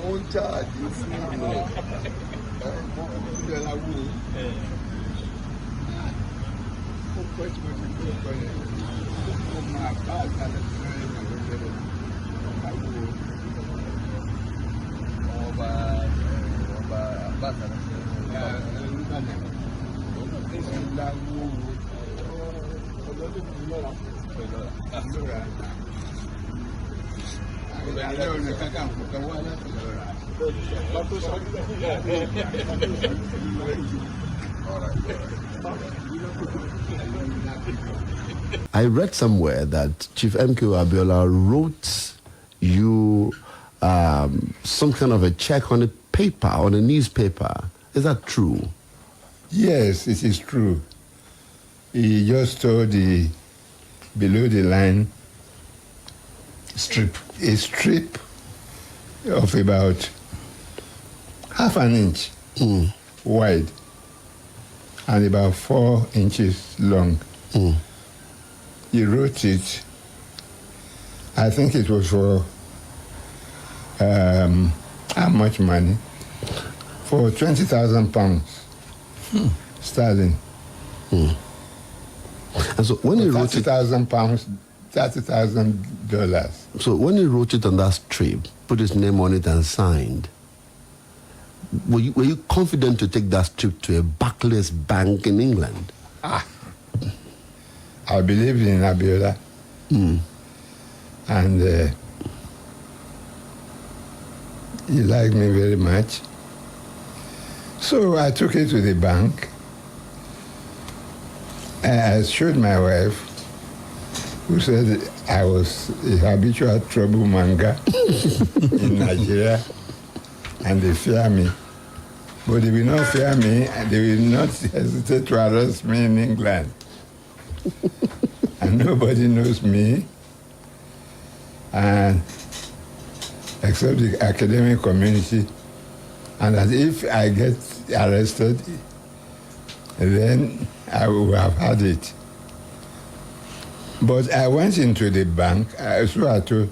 wọ́n ṣáàjì fún ìlú ìjọba wò ó pẹ́ tí mo ti gbé ọkọ yẹn ó máa bá àgbàlẹ̀ tí wọ́n yẹn lọ bẹ̀rẹ̀ káwọ́ ọba àbáṣà Olúbàdàn ńlá wò ọlọ́dún lọ́ra lọ́ra. I read somewhere that Chief MK Abiola wrote you some kind of a check on a paper, on a newspaper. Is that true? Yes, it is true. He just told the below the line a strip of about half an inch wide and about 4 inches long. He wrote it, I think it was for how much money? For 20,000 pounds sterling. And so when he wrote 30,000 pounds, $30,000. So when he wrote it on that strip, put his name on it and signed, were you confident to take that strip to a Barclays bank in England? I believed in Abiola. And he liked me very much. So I took it to the bank. I showed my wife, who said I was a habitual troublemaker in Nigeria, and they fear me. But they will not fear me, and they will not hesitate to arrest me in England. And nobody knows me, and except the academic community. And that if I get arrested, then I will have had it. But I went into the bank, so I told,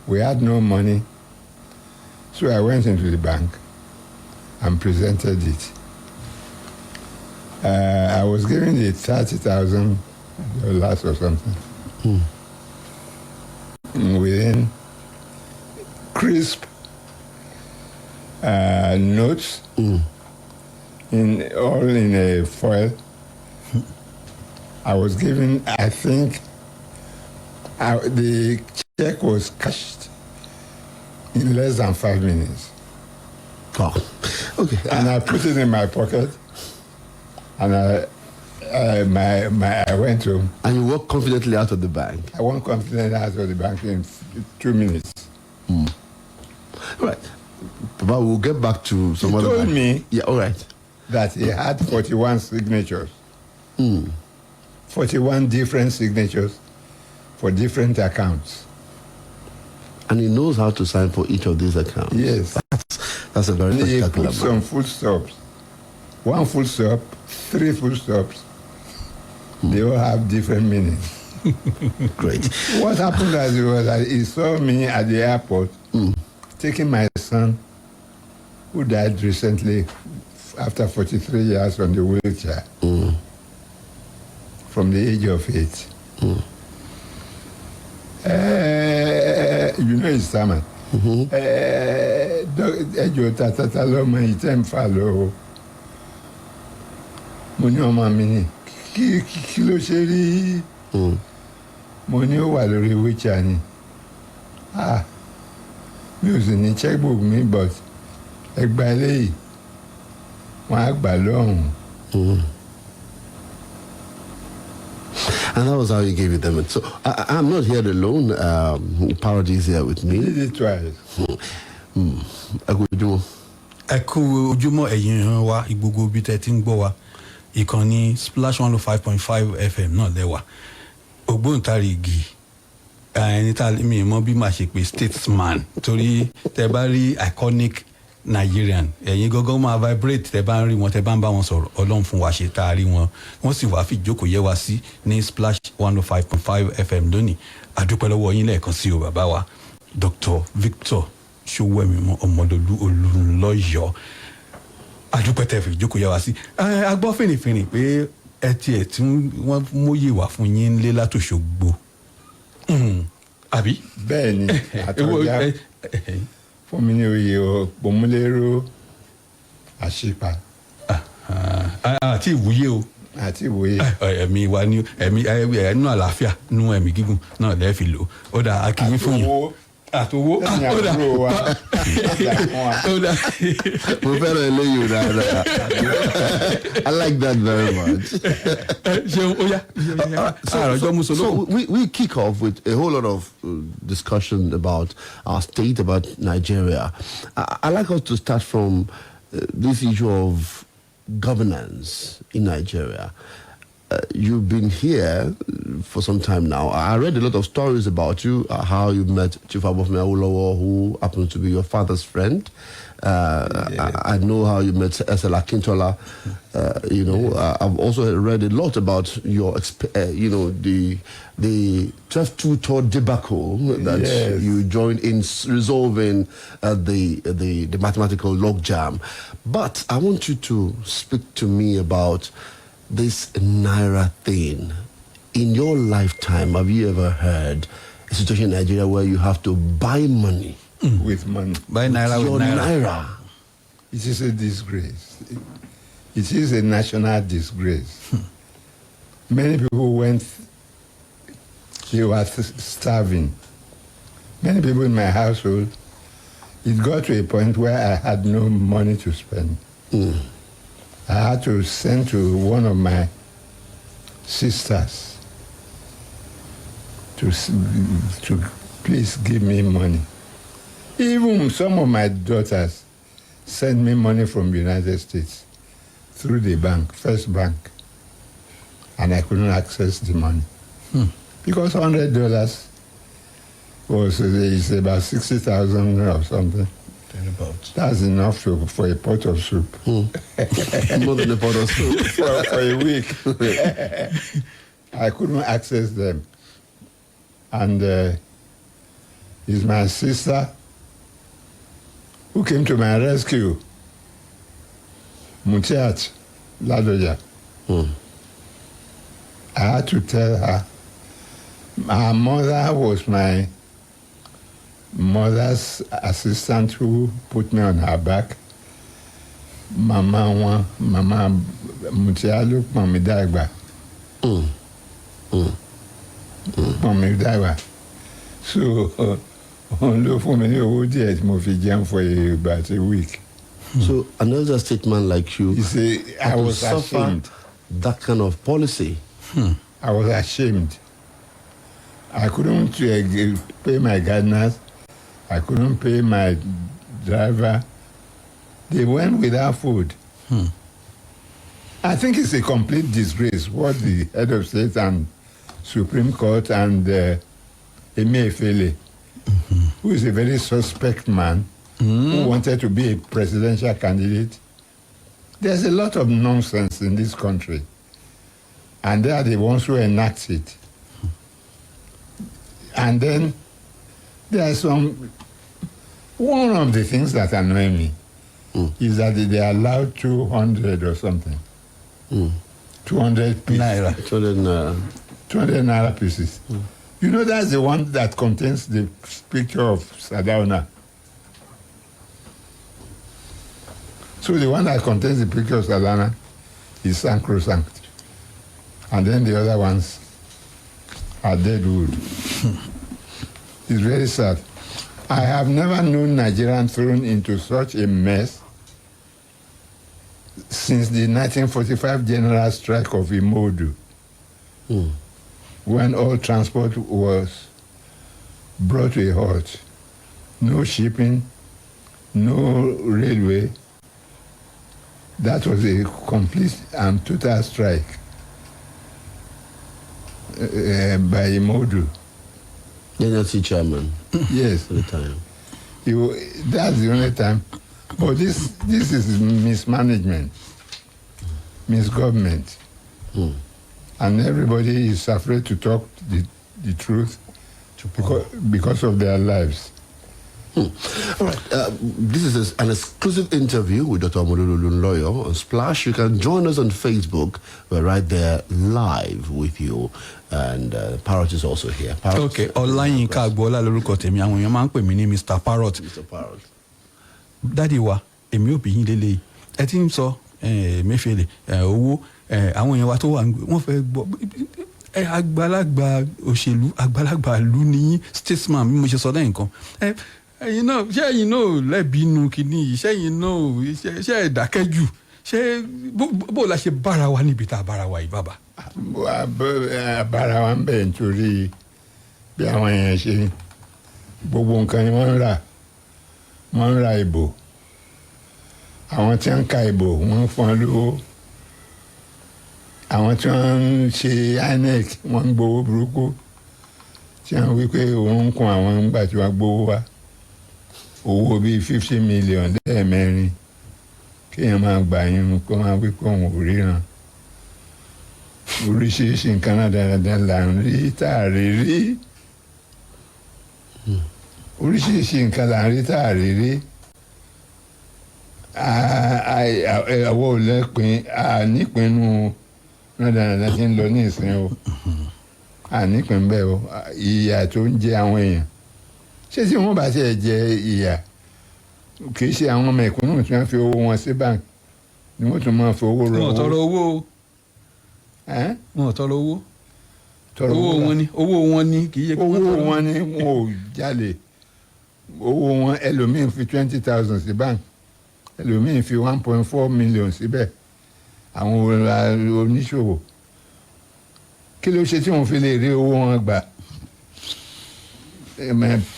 we had no money. So I went into the bank and presented it. I was given the $30,000 or something. Within crisp notes, all in a foil. I was given, I think, the check was cashed in less than 5 minutes. Oh, okay. And I put it in my pocket, and I went home. And you walked confidently out of the bank? I went confidently out of the bank in 2 minutes. Right. But we'll get back to some other... He told me all right. that he had 41 signatures. 41 different signatures for different accounts. And he knows how to sign for each of these accounts. Yes. That's a very spectacular. He put man. some full stops. 1 full stop, 3 full stops. They all have different meanings. Great. What happened was that he saw me at the airport taking my son, who died recently after 43 years on the wheelchair, from the age of 8. You know his sermon. Ẹjọ́ tata lọ́mọ ìtẹ́ ń fà lọ́wọ́. Mo ní ọmọ mi ní kí ló ṣe rí? Mo ní ó wà lórí wheelchair ni. Mi ò sì ní checkbook mi, but ẹgbà eléyìí wọ́n á gbà lọ́hùn. And that was how you gave it them. So I'm not here alone. Parody is here with me. Did it twice. Ẹ kú ojúmọ́ ẹ̀yin wa gbogbo bí tẹ́ ti ń gbọ́ wa. Ìkànnì Splash 105.5 FM náà lẹ́wà. Ògbóǹtarìgì ẹni tá mi mọ̀ bí màá ṣe pé statesman torí tẹ́ bá rí iconic Nigerian ẹ̀yin gọ́gọ́ máa vibrate tẹ́ bá ń rí wọn tẹ́ bá ń bá wọn sọ̀rọ̀ Ọlọ́run fún wa ṣe tá a rí wọn wọ́n sì wá fi ìjókòó yẹ wa sí ní Splash 105.5 FM lónìí. Adúpẹ́ lọ́wọ́ yín lẹ́ẹ̀kan sí o bàbá wa Dr. Victor Ṣówẹ́mímọ́ Omololu Olunloyo. Adúpẹ́ tẹ́ fi jókòó yá wa sí. A gbọ́ fìrìfìrì pé ẹ tiẹ̀ tí wọ́n móye wá fún yín lé látòṣogbo. Àbí? bẹ́ẹ̀ ni àtọ́já fún mi ní oyè Òpómúléró Àṣìpà Àti ìwúyé o. àti ìwòye. Ẹ̀mí wa ní ẹ̀mí ẹ̀nú àlàáfíà nú ẹ̀mí gígùn náà lẹ́ẹ̀ fi lò. Ó dà akínyín fún yín. Àtòwó. lẹ́yìn Ó dà. àbúrò wa ó dà fún wa. Ó dà. Mo fẹ́ràn eléyìí dáadáa. I like that very much. Ṣeun ó yá. Àròjọ So Mùsùlùmí. we kick off with a whole lot of discussion about our state, about Nigeria. I like us to start from this issue of governance in Nigeria. You've been here for some time now. I read a lot of stories about you, how you met Chief Omololu Olunloyo, who happens to be your father's friend. I know how you met S.L. Akintola. I've also read a lot about your, the 12-2 tour debacle that you joined in resolving the mathematical logjam. But I want you to speak to me about this Naira thing. In your lifetime, have you ever heard a situation in Nigeria where you have to buy money with money? Buy Naira your with Naira. Naira? It is a disgrace. It is a national disgrace. Many people they were starving. Many people in my household, it got to a point where I had no money to spend. I had to send to one of my sisters to please give me money. Even some of my daughters sent me money from the United States through the bank, First Bank, and I couldn't access the money. Because $100 is about 60,000 or something. That's enough for a pot of soup. More than a pot of soup. for a week. I couldn't access them. And it's my sister who came to my rescue, Mutiat Ladoja. I had to tell her. Her mother was my mother's assistant who put me on her back. Mama Mutialu Mamidagba. Mamidagba. So, only for me, for about a week. So another statement like you, I was suffer ashamed. that kind of policy. I was ashamed. I couldn't pay my gardeners. I couldn't pay my driver. They went without food. I think it's a complete disgrace what the head of state and Supreme Court and Emefiele, who is a very suspect man, who wanted to be a presidential candidate. There's a lot of nonsense in this country. And they are the ones who enact it. And then there are one of the things that annoy me is that they allowed 200 or something. 200 pieces. Naira. 200 Naira pieces. You know that's the one that contains the picture of Sardauna. So the one that contains the picture of Sardauna is sacrosanct. And then the other ones are dead wood. It's very sad. I have never known Nigerian thrown into such a mess since the 1945 general strike of Imodu, when all transport was brought to a halt. No shipping, no railway. That was a complete and total strike by Imodu. NLC chairman. Yes. At the time. That's the only time. But this is mismanagement, misgovernment. And everybody is afraid to talk the truth because of their lives. All right. This is an exclusive interview with Dr. Omololu Olunloyo on Splash. You can join us on Facebook. We're right there live with you. And Parrot is also here. Parrot, Okay, Ọláyínká Agboola lórúkọ tèmi, àwọn èèyàn máa ń pè mí ní Mr. Parrot. Mr. Parrot. Dádì wa, èmi ò bí yín lélẹ́yìí. Ẹ ti ń sọ Emefiele owó àwọn èèyàn wa tó wà wọ́n fẹ́ gbọ́ àgbàlagbà òṣèlú àgbàlagbà ìlú ní statesman bí mo ṣe sọ lẹ́yìn kan. Ẹ̀yin náà ṣé ẹ̀yin náà lẹ́bi inú kìíní yìí ṣé ẹ̀yin náà ṣé ẹ̀ dákẹ́ jù ṣé bó la ṣe bára wa níbi tá a bára wa yìí bàbá. Bára wa ń bẹ̀ nítorí bí àwọn èèyàn ṣe gbogbo nǹkan ni wọ́n ń ra ìbò àwọn tí wọ́n ń ka ìbò wọ́n fún wọn lówó àwọn tí wọ́n ń ṣe INEC wọ́n ń gbowó burúkú tí wọ́n wí pé òun ń kun àwọn nígbà tí wọ́n gbowó wá owó bíi 50 million lẹ́ẹ̀mẹrin kéèyàn máa gbà yín kó máa wí pé òun ò ríran oríṣiríṣi nǹkan náà dáadáa là ń rí tá a rí rí oríṣiríṣi nǹkan là ń rí tá a rí rí àwọ̀ ò lẹ́pin nípinnu náà dáadáa ti ń lọ ní ìsìn o nípin bẹ́ẹ̀ o ìyà tó ń jẹ àwọn èèyàn ṣé tí wọ́n bá ṣe jẹ ìyà kì í ṣe àwọn mẹ̀kúnnù tí wọ́n fi owó wọn sí báńkì ni wọ́n tún máa fi owó rọ owó. wọn ò tọrọ owó wọn ò tọrọ owó owó wọn ni kì í ṣe pé owó wọn ni wọn ò jalè owó wọn ẹlòmíín fi 20,000 sí báńkì ẹlòmíín fi 1.4 million síbẹ̀ àwọn oníṣòwò kí ló ṣe tí wọ́n fi lè rí owó wọn gbà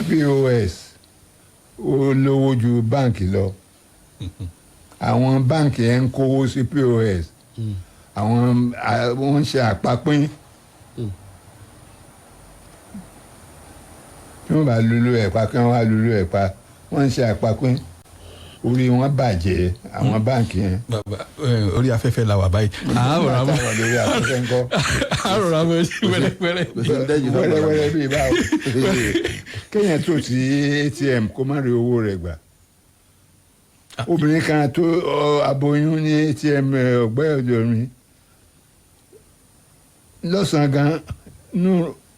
POS ó lówó ju báńkì lọ àwọn báńkì ẹ̀ ń kówó sí POS àwọn wọ́n ń ṣe àpapín tí wọ́n bá lulu ẹ̀pá kí wọ́n wá lulu ẹ̀pá wọ́n ń ṣe àpapín orí wọn bàjẹ́ àwọn báńkì yẹn. orí afẹ́fẹ́ la wà báyìí. àárọ̀ àmọ́ lórí afẹ́fẹ́ ńkọ́. àárọ̀ àmọ́ wẹ́rẹ́wẹ́rẹ́. wẹ́rẹ́wẹ́rẹ́ bíi báwo. kéèyàn tó sí ATM kó má rí owó rẹ̀ gbà. obìnrin kan tó aboyún ní ATM ọ̀gbẹ́ ọ̀dọ̀ mi lọ́sàn-án gan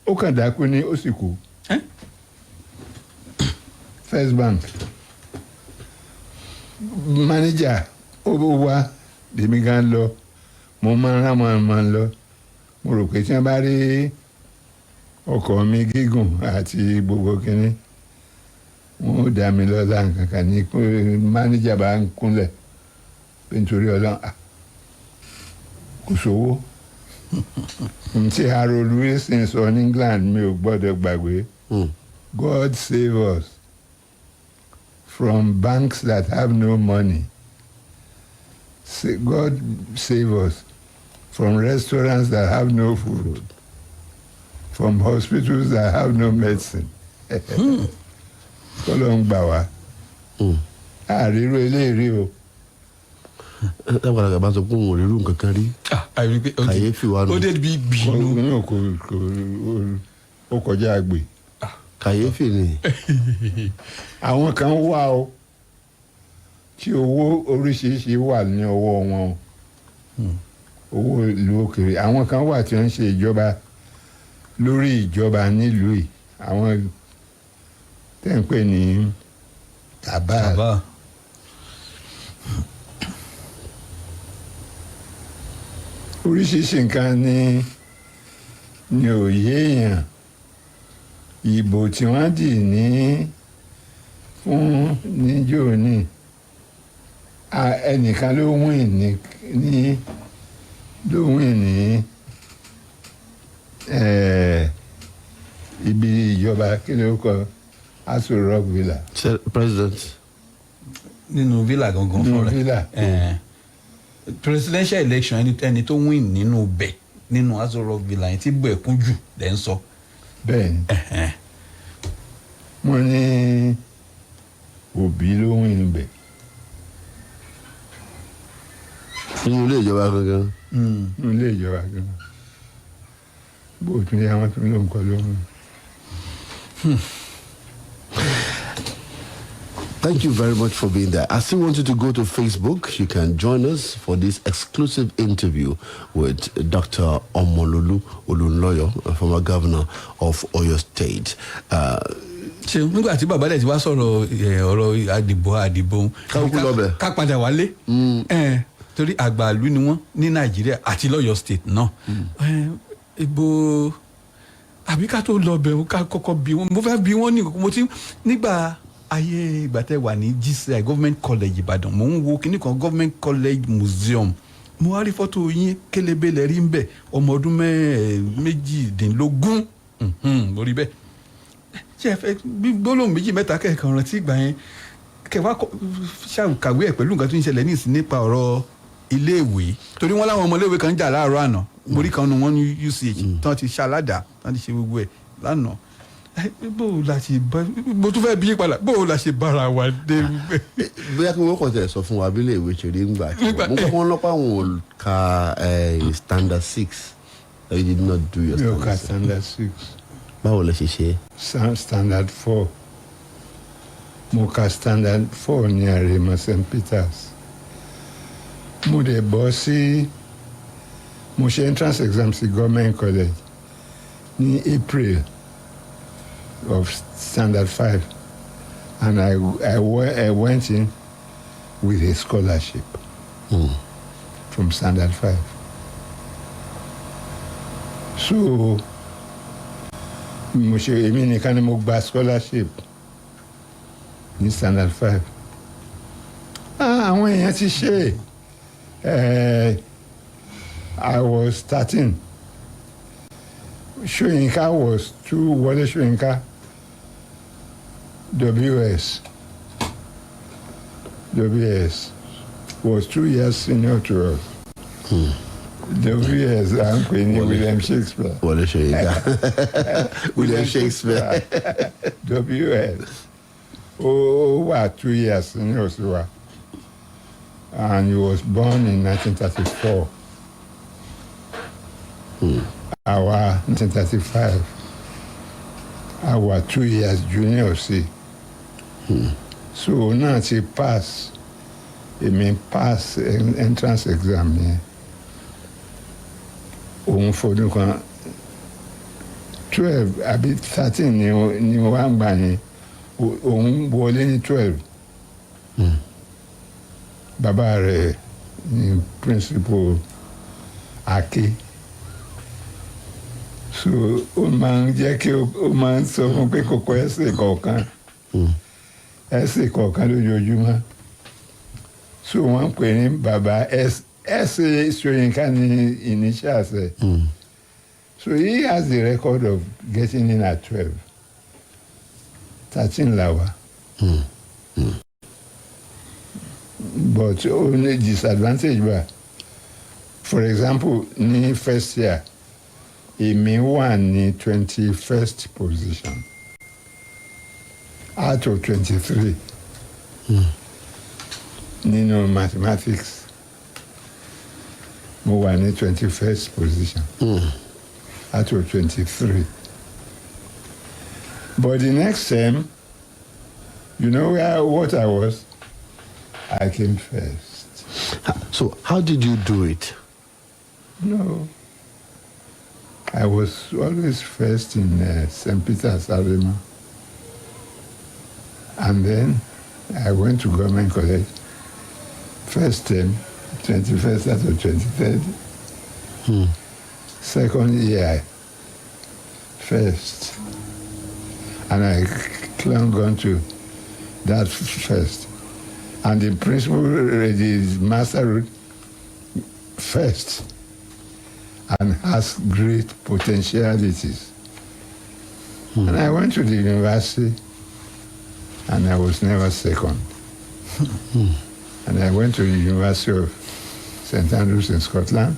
ó kàn dákú ní ó sì kú. First Bank manager ó wá lèmi gan lọ mo máa ń rán máa ń lọ mo rò pé tí wọ́n bá rí ọkọ̀ mi gígùn àti gbogbo kínní wọn ò dá mi lọ́la nǹkan kan ní manager bá ń kúnlẹ̀ pé nítorí Ọlọ́run kò sówó tí Harold Wilson sọ ní England mi ò gbọ́dọ̀ gbàgbé God save us from banks that have no money. God save us from restaurants that have no food, from hospitals that have no medicine. Kọ́lọ́ ń gbà wá. Àríro eléyìí o. Lágbàlagbà bá sọ pé òun ò rí irú nǹkan kan rí. Kàyéfì wa nù. ó dé bí gbìyànjú. Ó kọjá àgbè. Kàyéfì ni. Àwọn kan wà o tí owó oríṣiríṣi wà ní ọwọ́ wọn o owó ìlú òkèèrè àwọn kan wà tí wọ́n ń ṣe ìjọba lórí ìjọba nílùú yìí àwọn tẹ́ ń pè ní tàbá. Oríṣiríṣi nǹkan ni òye èèyàn ìbò tí wọ́n dì ní fún níjó ní ẹnìkan ló wìn ní ibi ìjọba kí ló kọ Aso Rock Villa. President. nínú villa gangan fún rẹ. villa. Presidential election ẹni tó win nínú bẹ̀ nínú Aso Rock Villa yẹn tí bọ̀ ẹ̀ kún jù lẹ́ ń sọ. Bẹ́ẹ̀ni mo ní Òbí ló wìn bẹ̀. nínú ilé ìjọba gangan. nínú ilé ìjọba gangan bó tún yẹ àwọn tó ń lò ń kọ lóhùn. Thank you very much for being there. I still want you to go to Facebook. You can join us for this exclusive interview with Dr. Omololu Olunloyo, a former governor of Oyo State. ṣe nígbà tí bàbá dẹ̀ ti wá sọ̀rọ̀ ọ̀rọ̀ àdìbò ká padà wálé torí àgbàlú ni wọ́n ní Nàìjíríà àti lọ́yọ̀ state náà ìbò àbí ká tó lọ bẹ̀rù ká kọ́kọ́ bí wọ́n mo fẹ́ bí wọ́n ní mo ti nígbà ayé ìgbà tẹ́ wà ní GCI Government College Ìbàdàn mo ń wo kíní kan Government College Museum mo wá rí fọ́tò yín kélébé lẹ́rí ń bẹ̀ ọmọ ọdún méjìdínlógún mo rí bẹ́ẹ̀ ṣe ẹ fẹ́ gbólóhùn méjì mẹ́ta kẹ́ẹ̀kan rántí ìgbà yẹn kẹwàá ṣàkàwé ẹ̀ pẹ̀lú nǹkan tó ń ṣẹlẹ̀ ní ìsìn nípa ọ̀rọ̀ iléèwé torí wọ́n láwọn ọmọléèwé kan ń jà láàárọ̀ àná mórí kan nu wọ́n ní UCH tán ti ṣàládà tán ti ṣe gbogbo ẹ̀ lánàá bó o la ṣe bá mo tún fẹ́ bí yí padà bó o la ṣe bára wa dé. bóyá kí wọ́n kàn tẹ̀ sọ fún wa bí iléèwé ṣe rí ńgbà tí mo kọ́ wọn lọ́pọ̀ àwọn ò ka standard 6 you did not do your mi ò ka standard 6. standard 6. báwo lẹ ṣe ṣe. Standard 4. Mo ka standard 4 ní Àrèmọ St. Peters. Mo dẹ̀ bọ́ sí mo ṣe entrance exam sí Government College ní April of standard 5 and I went in with a scholarship from standard 5. So mo ṣe èmi nìkan ni mo gba scholarship ní standard 5. Àwọn èèyàn ti ṣe I was 13. Ṣóyínká was 2. Wọlé Ṣóyínká WS was 2 years senior to us. WS à ń pè ní William Shakespeare. Wọlé Ṣóyínká William Shakespeare. WS ó wà 2 years senior sí wa and he was born in 1934. Àwa 1935 àwa 2 years junior sí. So náà ti pass èmi pass entrance exam yẹn. Òun fọdún kan 12 àbí 13 ni wọ́n á gbà yẹn òun wọlé ní 12. Bàbá rẹ̀ ni principal Ake. So ó máa ń jẹ́ kí ó máa ń sọ fún pé kò kọ ẹsẹ̀ kọ̀ọ̀kan lójoojúmọ́. So wọ́n ń pè ní bàbá ẹsẹ̀ Ṣóyínká ní initials ẹ̀. So he has the record of getting in at 12. 13 làwa. But only disadvantage wa. For example, ní first year, èmi wà ní 21st position out of 23 nínú mathematics. Mo wà ní 21st position out of 23. But the next term, you know what I was? I came first. So how did you do it? No. I was always first in St. Peter's, Arima. And then I went to Government College. First term, 21st out of 23rd. Second year, first. And I clung on to that first. And the principal, the master wrote first and has great potentialities. And I went to the university and I was never second. And I went to the University of St. Andrews in Scotland.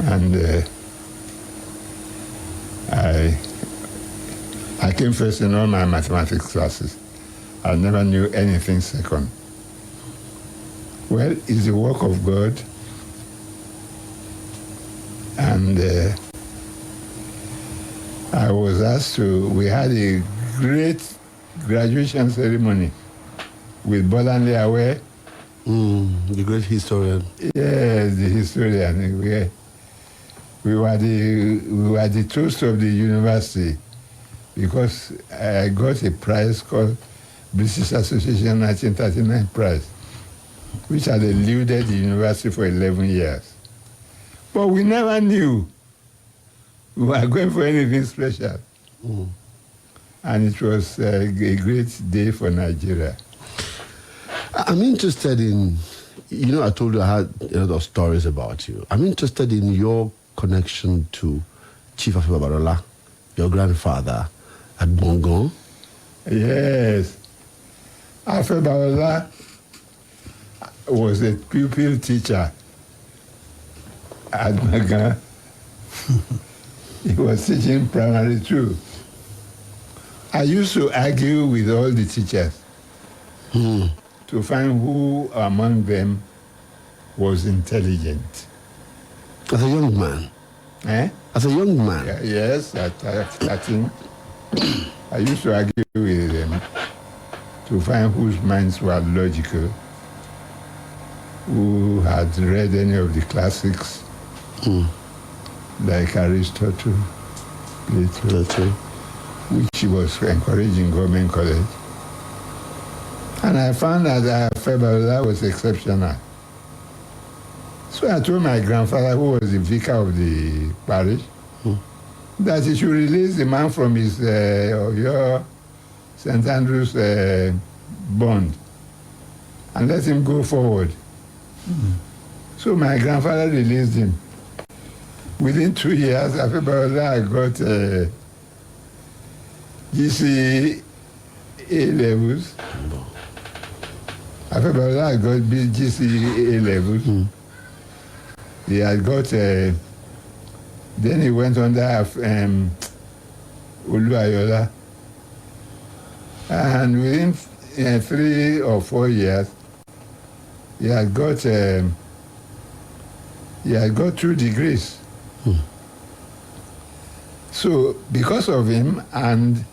And I came first in all my mathematics classes. I never knew anything second. Well, it's the work of God. And I was asked to, we had a great graduation ceremony with Bolanle Awe. The great historian. Yes, the historian. We were the toast of the university because I got a prize called British Association 1939 prize, which had eluded the university for 11 years. But we never knew we were going for anything special. And it was a great day for Nigeria. I'm interested in, I told you I had a lot of stories about you. I'm interested in your connection to Chief Afe Babalola, your grandfather at Bongon. Yes. Afe Babalola was a pupil teacher at Bongon. He was teaching primary too. I used to argue with all the teachers to find who among them was intelligent. As a young man? As a young man? Yes, at 13. I used to argue with them to find whose minds were logical, who had read any of the classics, like Aristotle, Plato, which was encouraged in government college. And I found that Afe Babalola was exceptional. So I told my grandfather, who was the vicar of the parish, that he should release the man from his your St. Andrew's bond and let him go forward. So my grandfather released him. Within 2 years, Afe Babalola got GCE A levels. Afe Babalola got GCE A levels. He had got, then he went under Oluayola. And within 3 or 4 years, he had got 2 degrees. So because of him and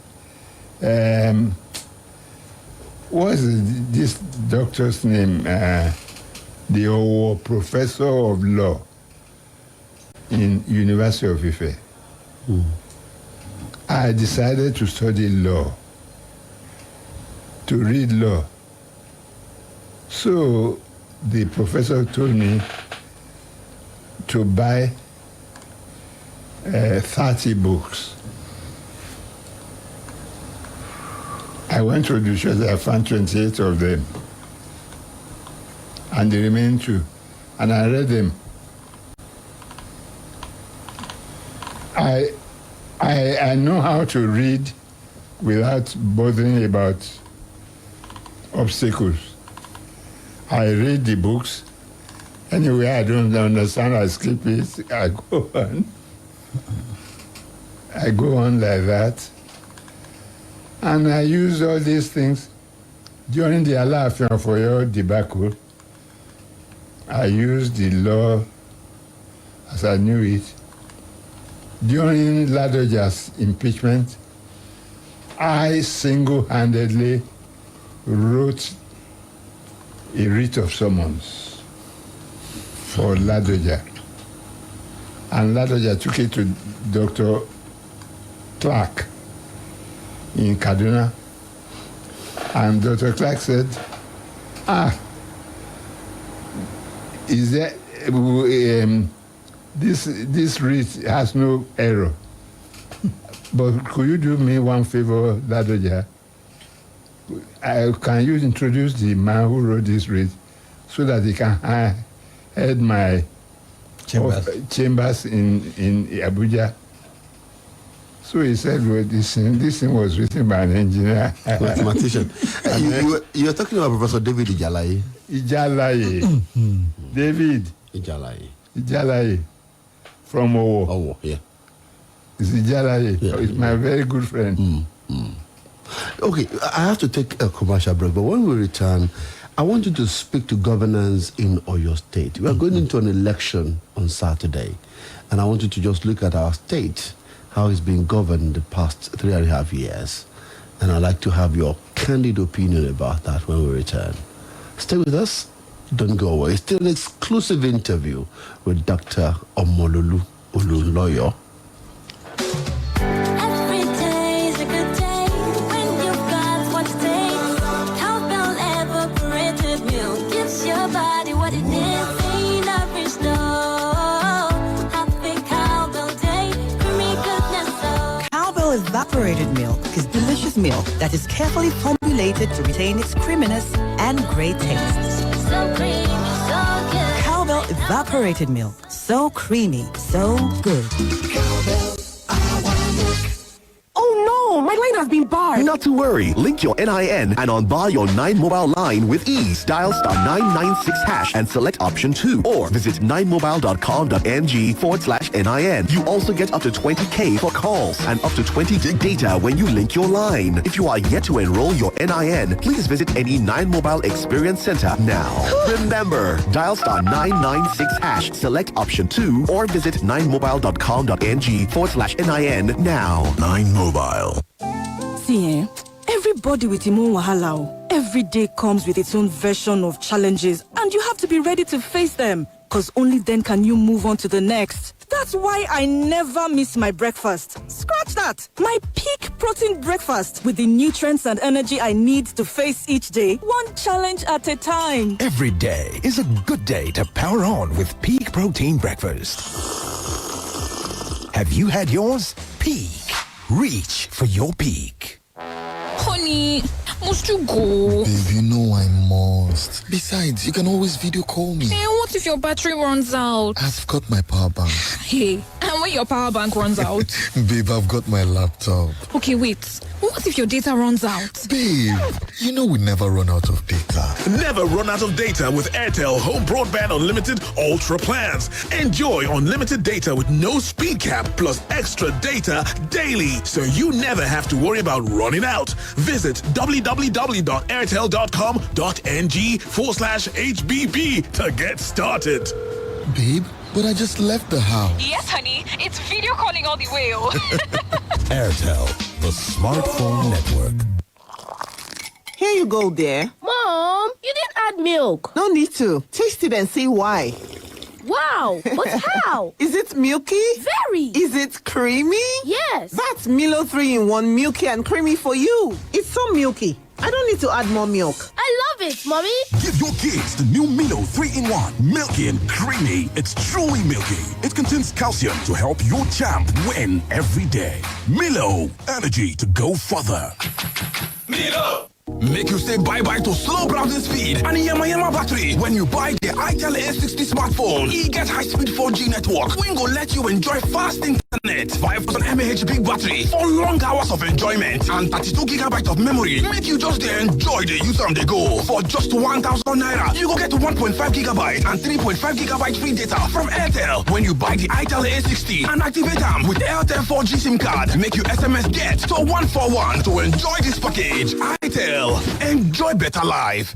what's this doctor's name? The Owo professor of law in University of Ife. I decided to study law, to read law. So the professor told me to buy 30 books. I went to the church, I found 28 of them. And the remaining 2. And I read them. I know how to read without bothering about obstacles. I read the books. Anyway, I don't understand, I skip it, I go on. I go on like that. And I use all these things during the Alaafin of Oyo debacle. I used the law as I knew it. During Ladoja's impeachment, I single-handedly wrote a writ of summons for Ladoja. And Ladoja took it to Dr. Clark in Kaduna. And Dr. Clark said, is there, this writ has no error. But could you do me one favor, Ladoja? Can you introduce the man who wrote this writ so that he can head my chambers in Abuja? So he said, well, this thing was written by an engineer. Mathematician. you were talking about Professor David Ijalaye. Ijalaye. David. Ijalaye. From Owo. Owo, yeah. It's Ijalaye. Yeah, it's my very good friend. Okay, I have to take a commercial break, but when we return, I want you to speak to governance in Oyo State. We are going into an election on Saturday, and I want you to just look at our state, how it's been governed the past 3.5 years. And I'd like to have your candid opinion about that when we return. Stay with us. Don't go away. Still an exclusive interview with Dr. Omololu Olunloyo. Every day is a good day when you've got what it takes. Cowbell evaporated milk gives your body what it needs. Ain't every store. Happy Cowbell Day, creamy goodness so. Cowbell evaporated milk is delicious milk that is carefully formulated to retain its creaminess and great taste. So creamy, so good. Cowbell evaporated milk. So creamy, so good. Oh no, my line has been barred. Not to worry. Link your NIN and unbar your 9 mobile line with ease. Dial *996# and select option 2 or visit 9mobile.com.ng/NIN. You also get up to 20K for calls and up to 20 gig data when you link your line. If you are yet to enroll your NIN, please visit any 9 Mobile Experience Center now. Remember, dial *996#, select option 2 or visit 9mobile.com.ng/NIN now. 9 Mobile. See, everybody with him own wahala. Every day comes with its own version of challenges, and you have to be ready to face them, because only then can you move on to the next. That's why I never miss my breakfast. Scratch that! My peak protein breakfast with the nutrients and energy I need to face each day, one challenge at a time. Every day is a good day to power on with Peak Protein Breakfast. Have you had yours? Peak. Reach for your peak. Honey, must you go? Babe, you know I must. Besides, you can always video call me. Hey, what if your battery runs out? I've got my power bank. Hey, and when your power bank runs out? Babe, I've got my laptop. Okay, wait. What if your data runs out? Babe, you know we never run out of data. Never run out of data with Airtel Home Broadband Unlimited Ultra plans. Enjoy unlimited data with no speed cap plus extra data daily, so you never have to worry about running out. Visit www.airtel.com.ng/HBB to get started. Babe, but I just left the house. Yes, honey. It's video calling all the way. Airtel, the smartphone network. Here you go, dear. Mom, you didn't add milk. No need to. Taste it and see why. Wow, but how? Is it milky? Very. Is it creamy? Yes. That's Milo 3-in-1 milky and creamy for you. It's so milky. I don't need to add more milk. I love it, Mommy. Give your kids the new Milo 3-in-1. Milky and creamy. It's truly milky. It contains calcium to help your champ win every day. Milo, energy to go further. Milo! Make you say bye-bye to slow browsing speed and yama battery when you buy the itel A60 smartphone. E get high-speed 4G network. We go let you enjoy fast internet, 5,000 mAh big battery for long hours of enjoyment, and 32 GB of memory. Make you just enjoy the use on the go. For just 1,000 naira, you go get 1.5 GB and 3.5 GB free data from Airtel when you buy the itel A60 and activate them with Airtel 4G SIM card. Make you SMS get to 141 to enjoy this package. Itel. Enjoy better life.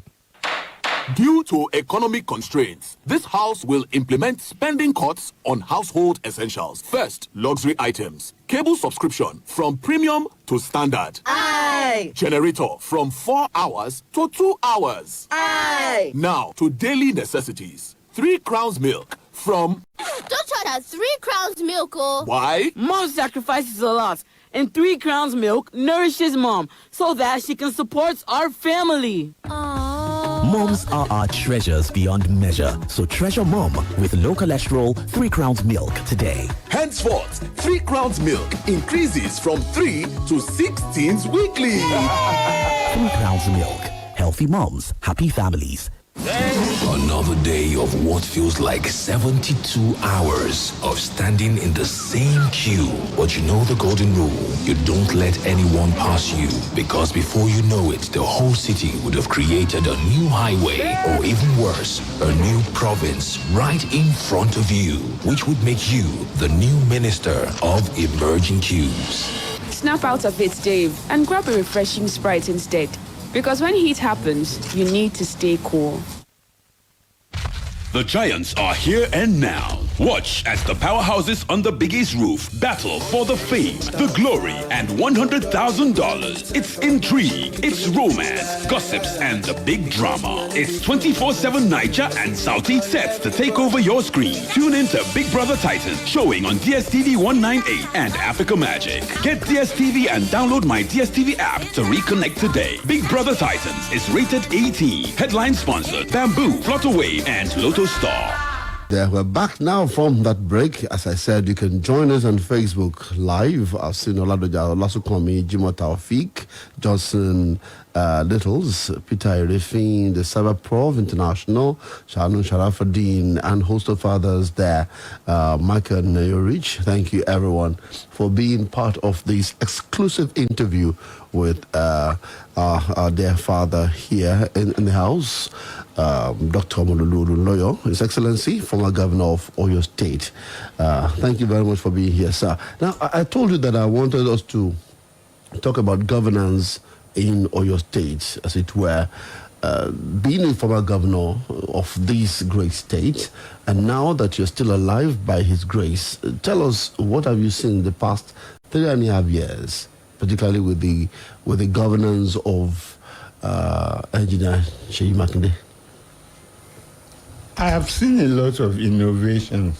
Due to economic constraints, this house will implement spending cuts on household essentials. First, luxury items. Cable subscription from premium to standard. Aye. Generator from 4 hours to 2 hours. Aye. Now to daily necessities. 3 crowns milk from... Don't try that 3 crowns milk, oh. Why? Mom sacrifices a lot, and 3 crowns milk nourishes Mom so that she can support our family. Moms are our treasures beyond measure. So treasure Mom with low cholesterol 3 crowns milk today. Henceforth, 3 crowns milk increases from 3 to 16 weekly. 3 crowns milk. Healthy moms, happy families. Another day of what feels like 72 hours of standing in the same queue. But you know the golden rule. You don't let anyone pass you. Because before you know it, the whole city would have created a new highway. Or even worse, a new province right in front of you. Which would make you the new minister of emerging queues. Snap out of it, Dave, and grab a refreshing Sprite instead. Because when heat happens, you need to stay cool. The Giants are here and now. Watch as the powerhouses on the biggest roof battle for the fame, the glory, and $100,000. It's intrigue, it's romance, gossips, and the big drama. It's 24/7 Niger and Saudi sets to take over your screen. Tune in to Big Brother Titan, showing on DSTV 198 and Africa Magic. Get DSTV and download my DSTV app to reconnect today. Big Brother Titans is rated 18. Headline sponsored Bamboo, Flutterwave, and Lotto Star. There, we're back now from that break. As I said, you can join us on Facebook Live. I've seen Oladoja Olasukomi, Jimo Taufik, Johnson Littles, Peter Irefin, the Cyber Prof International, Shannon Sharafuddin, and host of others there, Michael Nayorich. Thank you, everyone, for being part of this exclusive interview with our dear father here in the house, Dr. Omololu Olunloyo, His Excellency, former governor of Oyo State. Thank you very much for being here, sir. Now, I told you that I wanted us to talk about governance in Oyo State, as it were, being a former governor of this great state, and now that you're still alive by his grace, tell us, what have you seen in the past 3.5 years, particularly with the governance of Engineer Seyi Makinde? I have seen a lot of innovation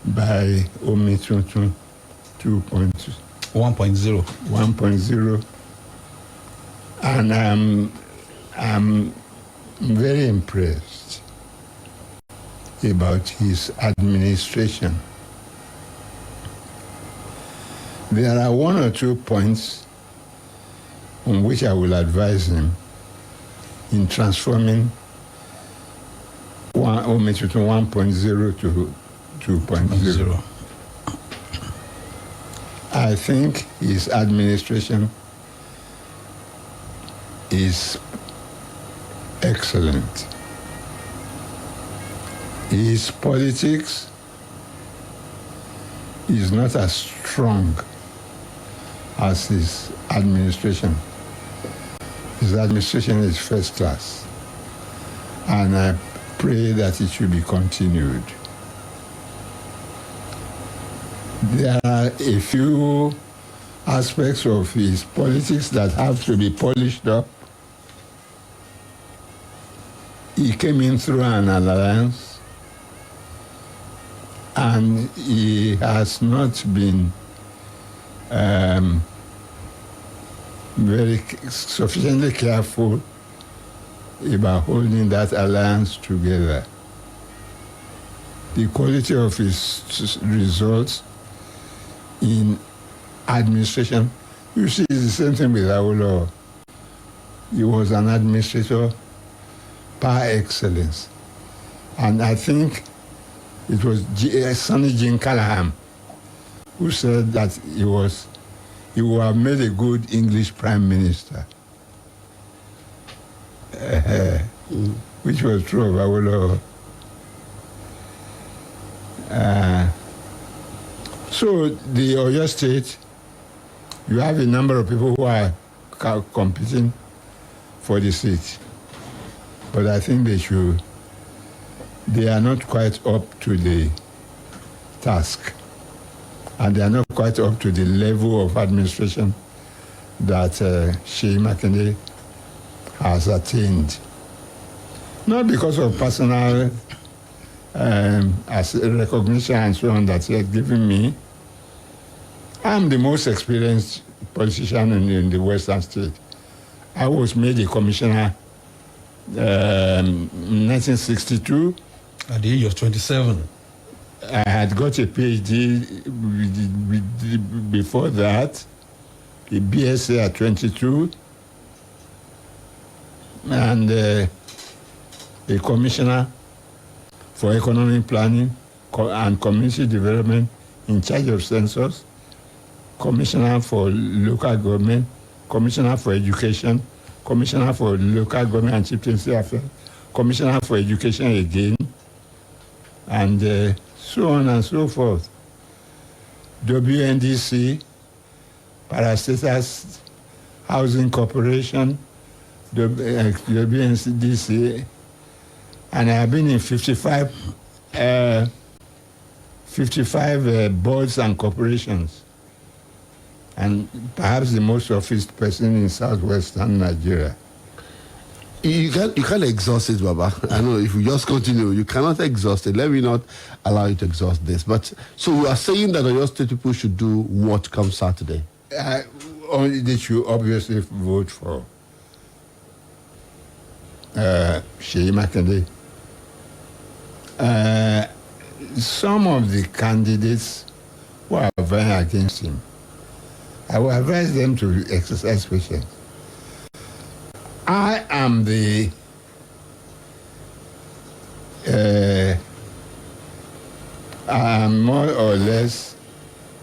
by Omi Tuntun 1.0. And I'm very impressed about his administration. There are one or two points on which I will advise him in transforming Omi Tuntun 1.0 to 2.0. I think his administration is excellent. His politics is not as strong as his administration. His administration is first class, and I pray that it should be continued. There are a few aspects of his politics that have to be polished up. He came in through an alliance, and he has not been very sufficiently careful about holding that alliance together. The quality of his results in administration, you see, it's the same thing with Awolowo. He was an administrator par excellence. And I think it was Sonny Jean Callahan who said that he would have made a good English prime minister, which was true of Awolowo. So the Oyo State, you have a number of people who are competing for the seat, but I think they are not quite up to the task, and they are not quite up to the level of administration that Seyi Makinde has attained. Not because of personal as recognition and so on that he has given me. I'm the most experienced politician in the Western State. I was made a commissioner in 1962. At the age of 27. I had got a PhD before that, a BSc at 22, and a commissioner for economic planning and community development in charge of census, commissioner for local government, commissioner for education, commissioner for local government and chieftaincy affairs, commissioner for education again, and so on and so forth. WNDC, Parastatus Housing Corporation, WNDC, and I have been in 55 55 boards and corporations, and perhaps the most officed person in southwestern Nigeria. You can't exhaust it, Baba. I know if you just continue, you cannot exhaust it. Let me not allow you to exhaust this. But so you are saying that Oyo State people should do what comes Saturday? Only they should obviously vote for Sheyi Makinde. Some of the candidates who are vying against him, I will advise them to exercise patience. I am I am more or less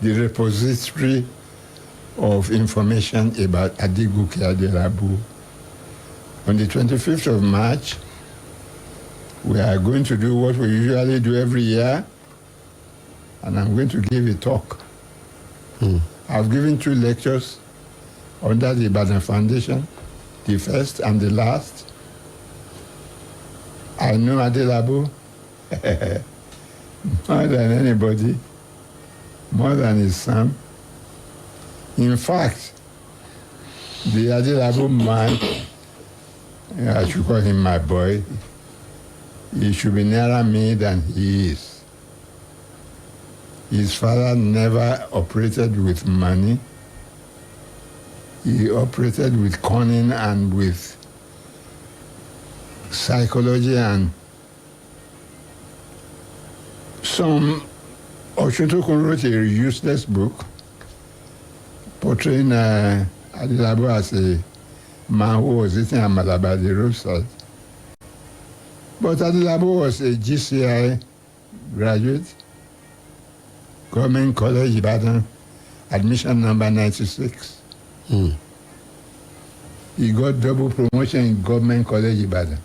the repository of information about Adegoke Adelabu. On the 25th of March, we are going to do what we usually do every year, and I'm going to give a talk. I've given 2 lectures under the Ibadan Foundation, the first and the last. I know Adelabu more than anybody, more than his son. In fact, the Adelabu man, I should call him my boy, he should be nearer me than he is. His father never operated with money. He operated with cunning and with psychology, and some Oshutokun wrote a useless book portraying Adelabu as a man who was eating amala by the roadside. But Adelabu was a GCI graduate, Government College Ibadan, admission number 96. He got double promotion in Government College Ibadan.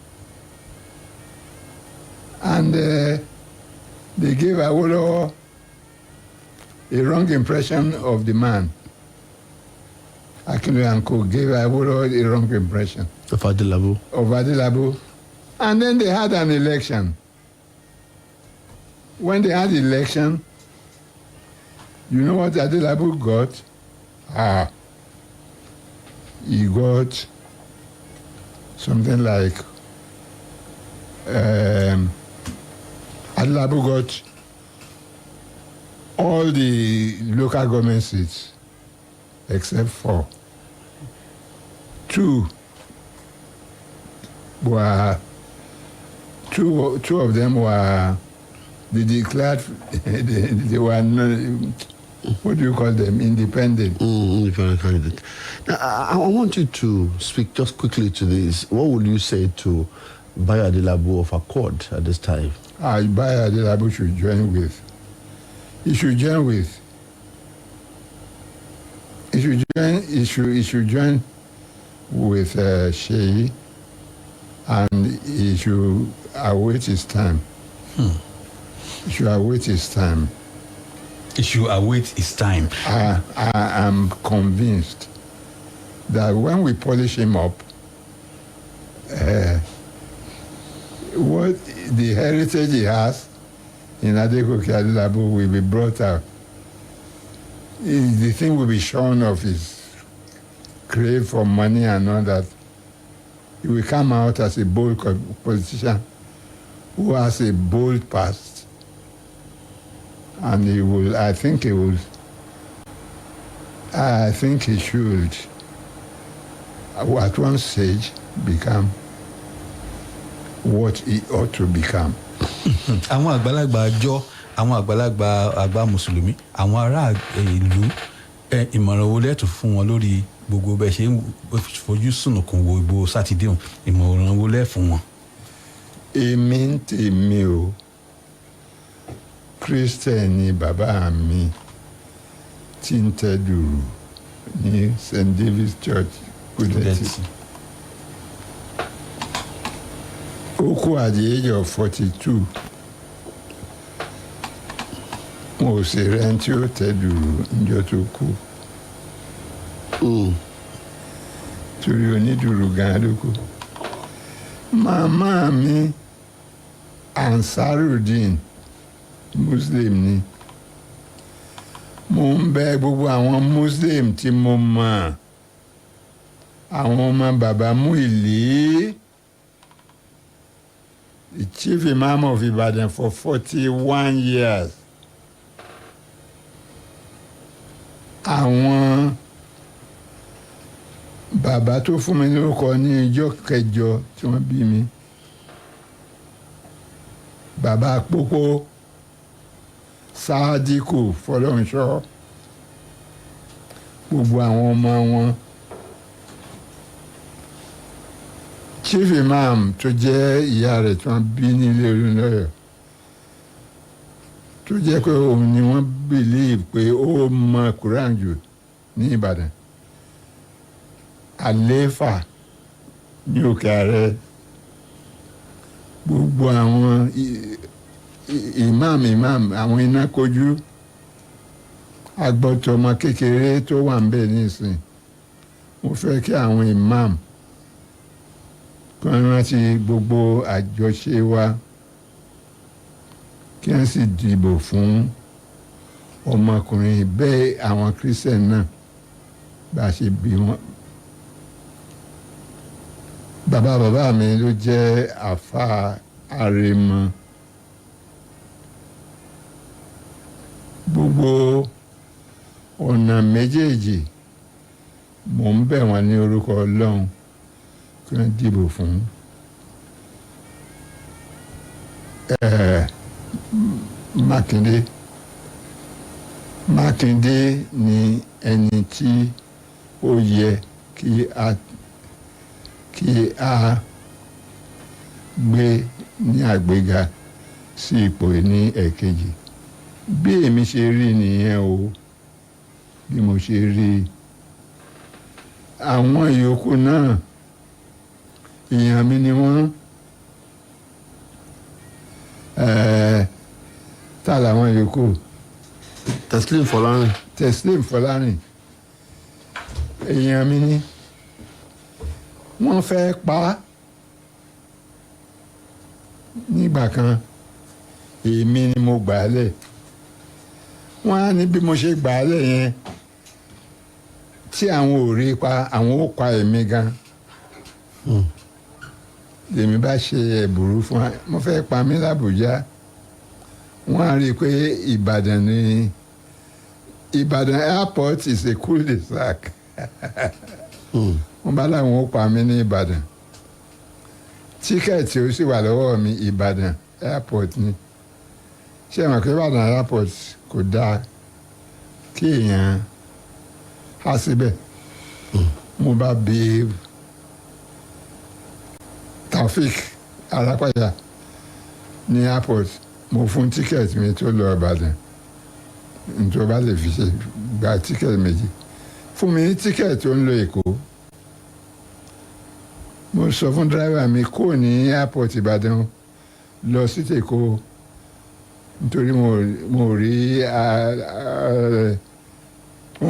And they gave Awolowo a wrong impression of the man. Akinwumi and Co. gave Awolowo a wrong impression. Of Adelabu. Of Adelabu. And then they had an election. When they had election, you know what Adelabu got? He got something like Adelabu got all the local government seats except 4. 2 were two of them were they declared they were what do you call them? Independent. Independent candidate. Now, I want you to speak just quickly to this. What would you say to Bayo Adelabu of Accord at this time? Bayo Adelabu should join with. He should join with. He should join with Sheyi, and he should await his time. He should await his time. He should await his time. I am convinced that when we polish him up, what the heritage he has in Adegoke Adelabu will be brought out. The thing will be shown of his crave for money and all that. He will come out as a bold politician who has a bold past. And he will, I think he should, at one stage, become what he ought to become. Àwọn àgbàlagbà àjọ, àwọn àgbàlagbà àgbà mùsùlùmí, àwọn ará ìlú, ìmọ̀ràn wo lẹ́tù fún wọn lórí gbogbo bẹ́ẹ̀ ṣe ń fojú sùnùkùn wo ìbò sátidé hàn, ìmọ̀ràn wo lẹ́ fún wọn? Èmi ń tèmi o, Christian ni bàbá mi tí ń tẹ́dùrù ní St. David's Church Kúdẹ́tì. Ó kú at the age of 42. Mo sì rẹ́ tí ó tẹ́dùrù níjọ́ tó kú. Torí onídùrù gan ló kú. Màmá mi Ansarudeen Muslim ni mo ń bẹ gbogbo àwọn muslim tí mo mọ̀ àwọn ọmọ bàbá Muili, the chief imam of Ibadan for 41 years. Àwọn bàbá tó fún mi lórúkọ ní ìjọ kẹjọ tí wọ́n bí mi. Bàbá Pópó Sáádíkù Fọlọ́runṣọ́, gbogbo àwọn ọmọ wọn. Chief imam tó jẹ́ ìyá rẹ̀ tí wọ́n bí nílé Olúnlọ́yọ̀, tó jẹ́ pé òun ni wọ́n believe pé ó mọ Quran jù ní Ìbàdàn. Àléfà ní Òkè Àrẹ, gbogbo àwọn imam àwọn iná kojú, agbọ́tọ̀ ọmọ kékeré tó wà ń bẹ̀ nísìn. Mo fẹ́ kí àwọn imam kí wọ́n rántí gbogbo àjọṣe wa, kí wọ́n sì dìbò fún ọmọkùnrin bẹ́ẹ̀ àwọn Christian náà bá a ṣe bí wọn. Bàbá mi ló jẹ́ àfáà Àrèmọ. Gbogbo ọ̀nà méjèèjì mò ń bẹ̀ wọ́n ní orúkọ Ọlọ́run kí wọ́n dìbò fún Mákindé. Mákindé ni ẹni tí ó yẹ kí a gbé ní àgbéga sí ipò ní ẹ̀kejì. Bí èmi ṣe rí nìyẹn o, bí mo ṣe rí. Àwọn yòókù náà èèyàn mi ni wọ́n. Ta làwọn yòókù? Teslim Fọlárìn. Teslim Fọlárìn èèyàn mi ni. Wọ́n fẹ́ pa á nígbà kan, èmi ni mo gbà á lẹ̀. Wọ́n á ní bí mo ṣe gbà á lẹ̀ yẹn, tí àwọn ò rí pa, àwọn ó pa èmi gan. Lèmi bá ṣe ẹ̀bùrú fún wa, mo fẹ́ pa mí l'Àbújá. Wọ́n á rí i pé Ìbàdàn ni Ìbàdàn airport is a cul-de-sac. Wọ́n bá láwọn ó pa mí ní Ìbàdàn. Tíkẹ̀ẹ̀tì ó sì wà lọ́wọ́ mi, Ìbàdàn airport ni. Ṣé ẹ mọ̀ pé Ìbàdàn airport kò dáa kí èèyàn há síbẹ̀? Mo bá bi Taofik Alápàyà ní airport, mo fún tíkẹ̀ẹ̀tì mi tó lọ Ìbàdàn, nítorí bá lè fi ṣe gba tíkẹ̀ẹ̀tì méjì. Fún mi ní tíkẹ̀ẹ̀tì tó ń lọ Èkó. Mo sọ fún dírẹ́bà mi kó ní airport Ìbàdàn lọ sí Èkó, nítorí mo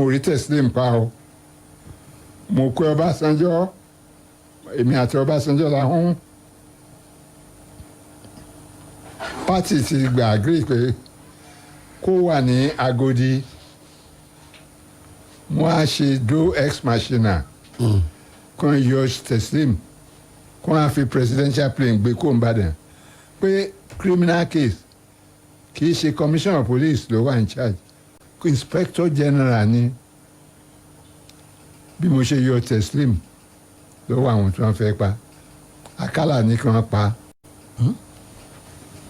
rí Teslim pa o. Mo kó Ọbásanjọ́, èmi àti Ọbásanjọ́ la hún. Pátì ti gbà agree pé kó wà ní Agodi. Wọ́n á ṣe do ex machina kan yọ Teslim, kan á fi presidential plane gbé kó Ìbàdàn, pé criminal case kì í ṣe commissioner of police ló wà in charge, inspector general ni. Bí mo ṣe yọ Teslim lọ́wọ́ àwọn tí wọ́n fẹ́ pa, Àkàlà ní kí wọ́n pa.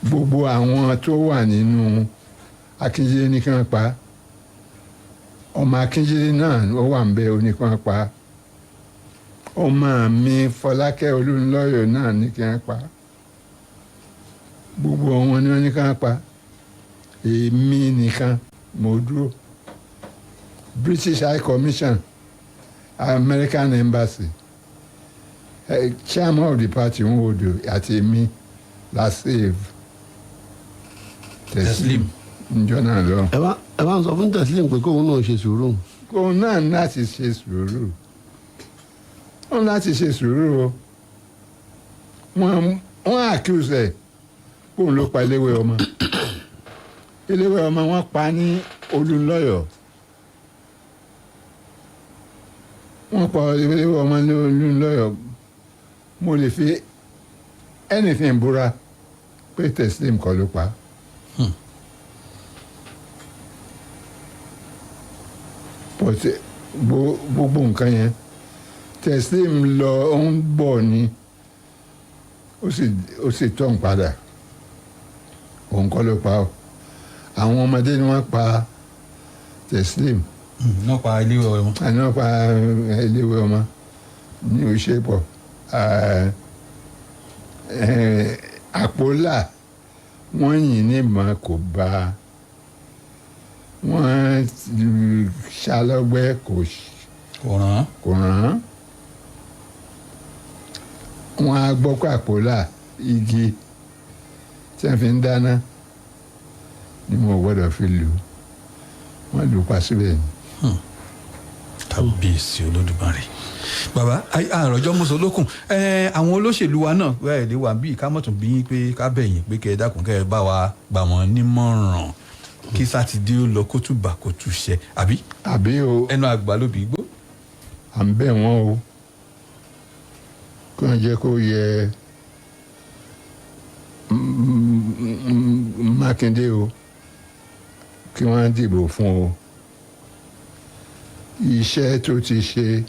Gbogbo àwọn tó wà nínú Akíndélé ní kí wọ́n pa. Ọmọ Akíndélé náà ó wà ń bẹ, ó ní kí wọ́n pa. Ọmọ mi Fọlákẹ́ Olúnlọ́yọ̀ náà ní kí wọ́n pa. Gbogbo wọn ni wọ́n ní kí wọ́n pa. Èmi nìkan mo dúró. British High Commission, American Embassy, chairman of the party Nwodo àti èmi la save Teslim njọ́ náà lọ. Ẹ bá ń sọ fún Teslim pé kóun náà ṣe sùúrù. Kóun náà láti ṣe sùúrù. Wọ́n láti ṣe sùúrù o. Wọ́n accuse ẹ̀ kóun ló pa eléwé ọmọ. Eléwé ọmọ wọn pa ní Olúnlọ́yọ̀. wọ́n pa Omololu Olunloyo, mo lè fi anything búra pé Teslim kọ́ ló pa. But gbogbo nǹkan yẹn Teslim lọ ó ń bọ̀ ni ó sì tọ̀ ń padà òun kọ́ ló pa ọ́ àwọn ọmọdé ni wọ́n pa Teslim. náà pa iléèwé ọmọ. náà pa iléèwé ọmọ ní Òṣèpọ̀ àpòlà wọ́n yìn ní ìmọ̀ kò bá wọ́n ṣàlọ́gbẹ́ kò ràn án wọ́n á gbọ́ pé àpòlà igi tí wọ́n fi ń dáná ni mo gbọ́dọ̀ fi lù wọ́n lù pa síbẹ̀ ni. kábíyèsí Olódùmarè bàbá àròjọ mọ́sọ̀lókùn àwọn olóṣèlú wa náà wẹ́ẹ̀ lè wà bíi ká mọ̀tún bí pé ká bẹ̀yìn pé kẹ́ ẹ dákun kẹ́ ẹ bá wa gbà wọ́n nímọ̀ràn kí sátidé ó lọ kó túbà kó túṣẹ àbí. o ẹnu àgbà ló bí gbó. à ń bẹ̀ wọ́n o kí wọ́n jẹ́ kó yẹ Mákindé o kí wọ́n dìbò fún o iṣẹ́ tó ti ṣe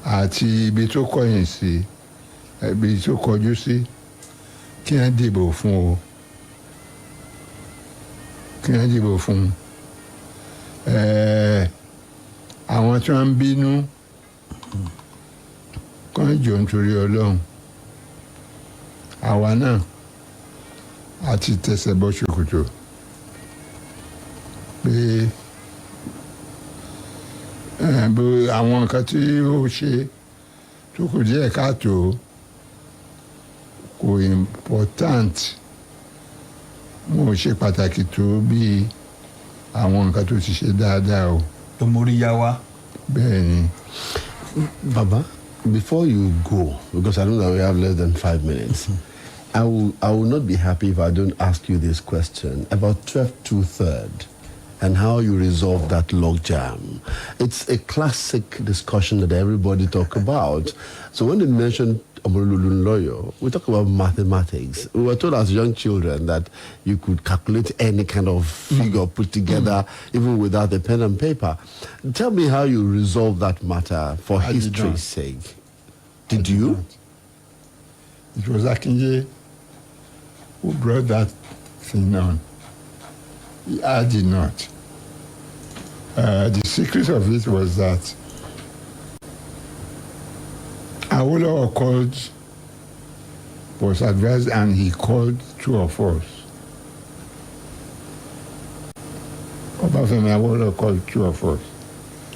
àti ibi tó kọ̀yìn sí ibi tó kọjú sí kí wọ́n dìbò fún o kí wọ́n dìbò fún àwọn tí wọ́n ń bínú kàn jọ nítorí Ọlọ́run àwa náà àti tẹsẹ̀ bọ́ ṣòkòtò pé àwọn nǹkan tí ó ṣe tó kù díẹ̀ káàtó kò important mo ṣe pàtàkì tó bí àwọn nǹkan tó ti ṣe dáadáa o. tó mórí yá wa. bẹ́ẹ̀ ni. Baba, before you go, because I know that we have less than 5 minutes, I will not be happy if I don't ask you this question about 12-2/3 and how you resolve that logjam. It's a classic discussion that everybody talk about. So when they mention Omololu Olunloyo, we talk about mathematics. We were told as young children that you could calculate any kind of figure put together, even without a pen and paper. Tell me how you resolve that matter for history's sake. Did you? It was Akinye who brought that thing on. I did not. The secret of it was that Awolowo was advised, and he called two of us. Obafemi Awolowo called two of us.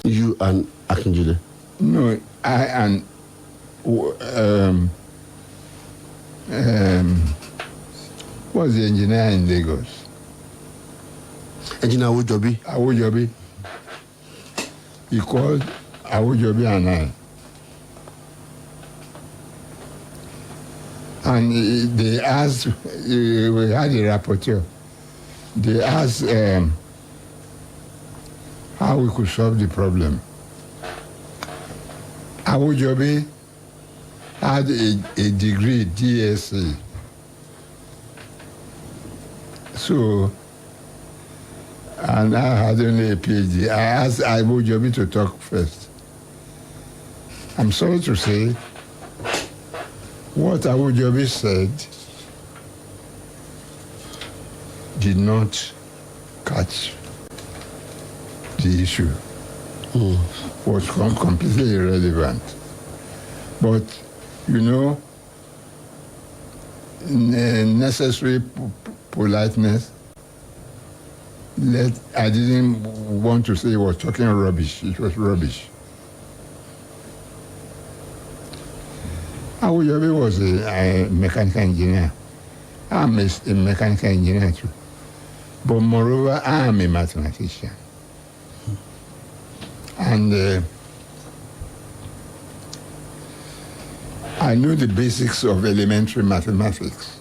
You and Akinjide? No, I and what's the engineer in Lagos? Engineer Awojobi? Awojobi. He called Awojobi and I. And they asked, we had a rapporteur, they asked how we could solve the problem. Awojobi had a degree, DSc. So, and I had only a PhD. I asked Awojobi to talk first. I'm sorry to say, what Awojobi said did not catch the issue. Was completely irrelevant. But, you know, necessary politeness, I didn't want to say he was talking rubbish. It was rubbish. Awojobi was a mechanical engineer. I'm a mechanical engineer too. But moreover, I'm a mathematician. And I knew the basics of elementary mathematics.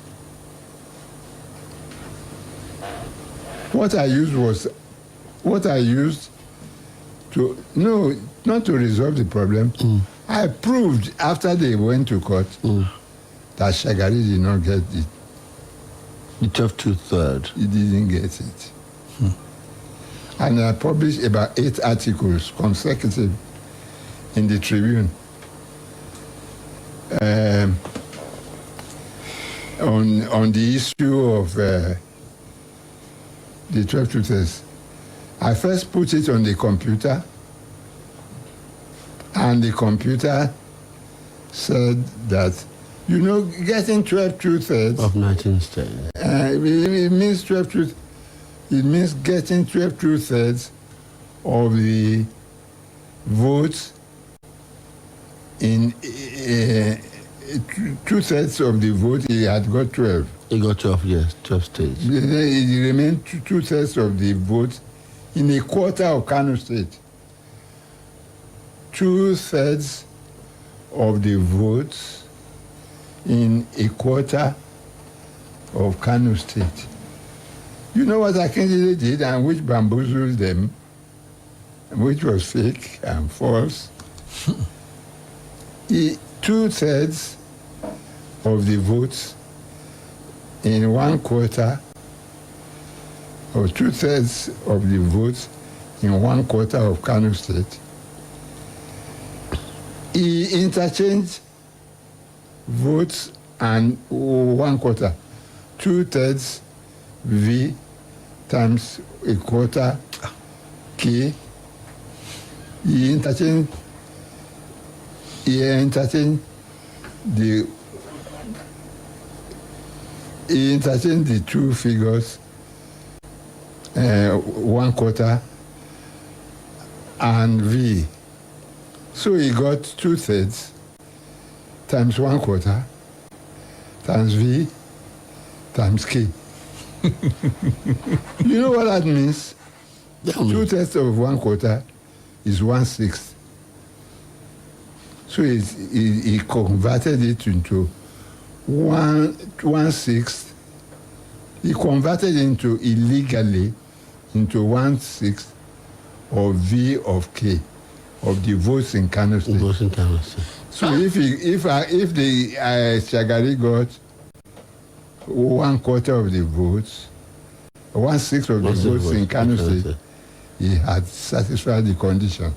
What I used not to resolve the problem. I proved after they went to court that Shagari did not get it. The 12 2/3. He didn't get it. And I published about 8 articles consecutive in the Tribune on the issue of the 12 2/3. I first put it on the computer, and the computer said that, getting 12 2/3 of 19 states. It means 12 2/3. It means getting 12 2/3 of the votes in 2/3 of the vote. He had got 12. He got 12, yes, 12 states. It remained 2/3 of the vote in a quarter of Kano State. 2/3 of the votes in a quarter of Kano State. You know what Akindele did, and which bamboozled them, which was fake and false? 2/3 of the votes in one quarter, or 2/3 of the votes in one quarter of Kano State. He interchanged votes and one quarter, 2/3 V times a quarter K. He interchanged the two figures, one quarter and V. So he got 2/3 times one quarter times V times K. You know what that means? 2/3 of one quarter is 1/6. So he converted it into 1/6. He converted into illegally into 1/6 of V of K of the votes in Kano State. So if the Shagari got one quarter of the votes, 1/6 of the votes in Kano State, he had satisfied the condition.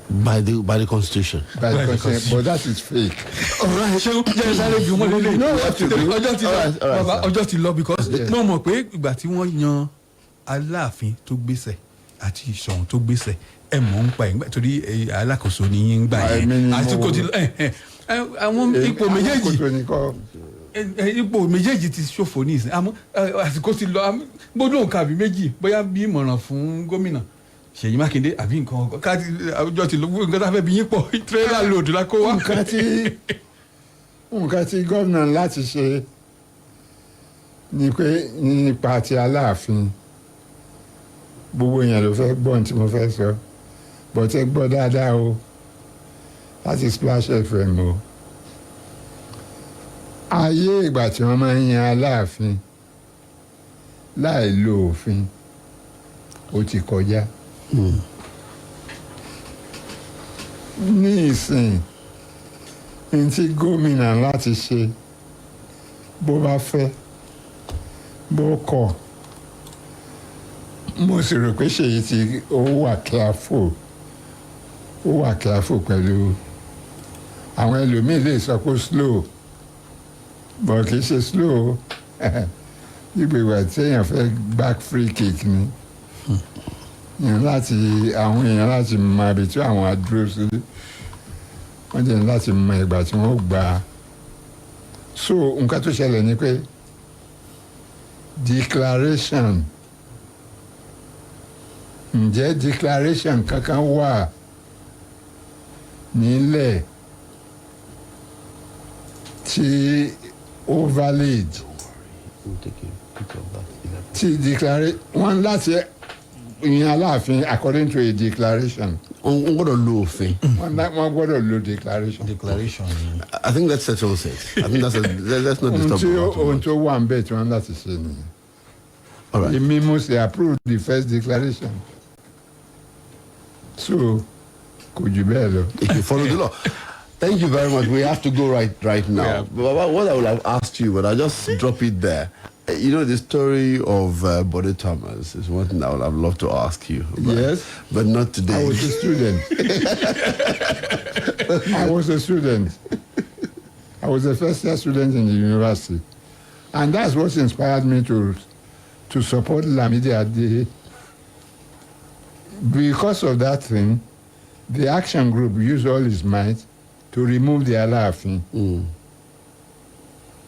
By the Constitution. By the Constitution, but that is fake. All right. You know what to do. Ọjọ́ ti lọ because mo mọ̀ pé ìgbà tí wọ́n yan Aláàfin tó gbéṣẹ̀ àti Ìṣọ̀ún tó gbéṣẹ̀ ẹ mọ̀ ń pa ẹ̀ torí alákòóso ni yín gbà yẹn àti kò ti àwọn ipò méjèèjì ti ṣòfò ní ìsìn àmọ́ àsìkò ti lọ gbọ́dọ̀ nǹkan àbí méjì bóyá bí ìmọ̀ràn fún gómìnà Ṣèyí Mákindé àbí nǹkan káàdì àwùjọ ti lọ nǹkan tá a fẹ́ bí yín pọ̀ tírélà lòdù la kó wá. nǹkan tí gómìnà láti ṣe ni pé nípa ti Aláàfin gbogbo yẹn ló fẹ́ gbọ́n tí mo fẹ́ sọ bọ́tẹ́ gbọ́ dáadáa o láti Splash FM o. Ayé ìgbà tí wọ́n máa ń yan Aláàfin láì lo òfin ó ti kọjá. Ní ìsìn ní tí gómìnà láti ṣe bó bá fẹ́ bó kọ̀ mo sì rò pé Ṣèyí tí ó wà careful pẹ̀lú àwọn ẹlòmíì lè sọ pé slow but kì í ṣe slow gbígbé ìwà tí èèyàn fẹ́ back free kick ni àwọn èèyàn láti mọ ibi tí àwọn adúró sí wọ́n jẹ́ láti mọ ìgbà tí wọ́n gbà á. So nǹkan tó ṣẹlẹ̀ ni pé declaration ǹjẹ́ declaration kankan wà nílẹ̀ tí ó valid tí declare wọ́n láti ìyẹn Aláàfin according to a declaration. wọ́n gbọ́dọ̀ lo òfin. wọ́n gbọ́dọ̀ lo declaration. I think that settles it. I think let's not disturb the matter. ohun tó wà ń bẹ̀ tí wọ́n láti ṣe nìyẹn. All right. Èmi mo ṣe approve the first declaration. So, could you better? If you follow the law. Thank you very much. We have to go right now. Yeah. But what I would have asked you, but I'll just drop it there. You know, the story of Bode Thomas is one thing I would have loved to ask you. But not today. I was a student. I was a student. I was a first-year student in the university. And that's what inspired me to support Lamidi Ade. Because of that thing, the action group used all its might to remove the Alaafin.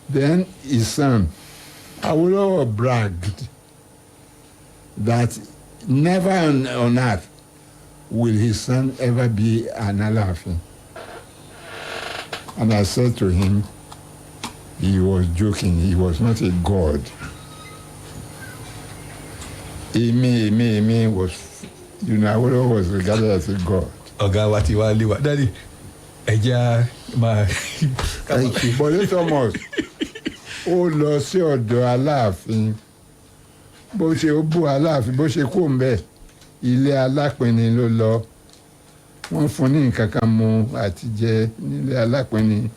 Then his son, Awolowo, bragged that never on earth will his son ever be an Alaafin. And I said to him, he was joking, he was not a god. Imi was, Awolowo was regarded as a god. Ọ̀gá wa ti wá lé wa. Daddy, ẹja máa. Thank you. Bode Thomas, ó lọ sí ọ̀dọ̀ Aláàfin. Bó ṣe ó bú Aláàfin, bó ṣe kó ń bẹ̀, ilé Alápinni ló lọ. Wọ́n fún ní nǹkan kan mu àti jẹ nílé Alápinni.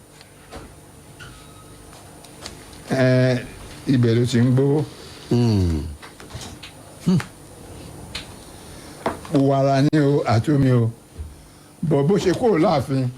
Ibẹ̀ ló ti ń gbó. Wàrà ni o àtomi o. Bó ṣe kúrò láàfin.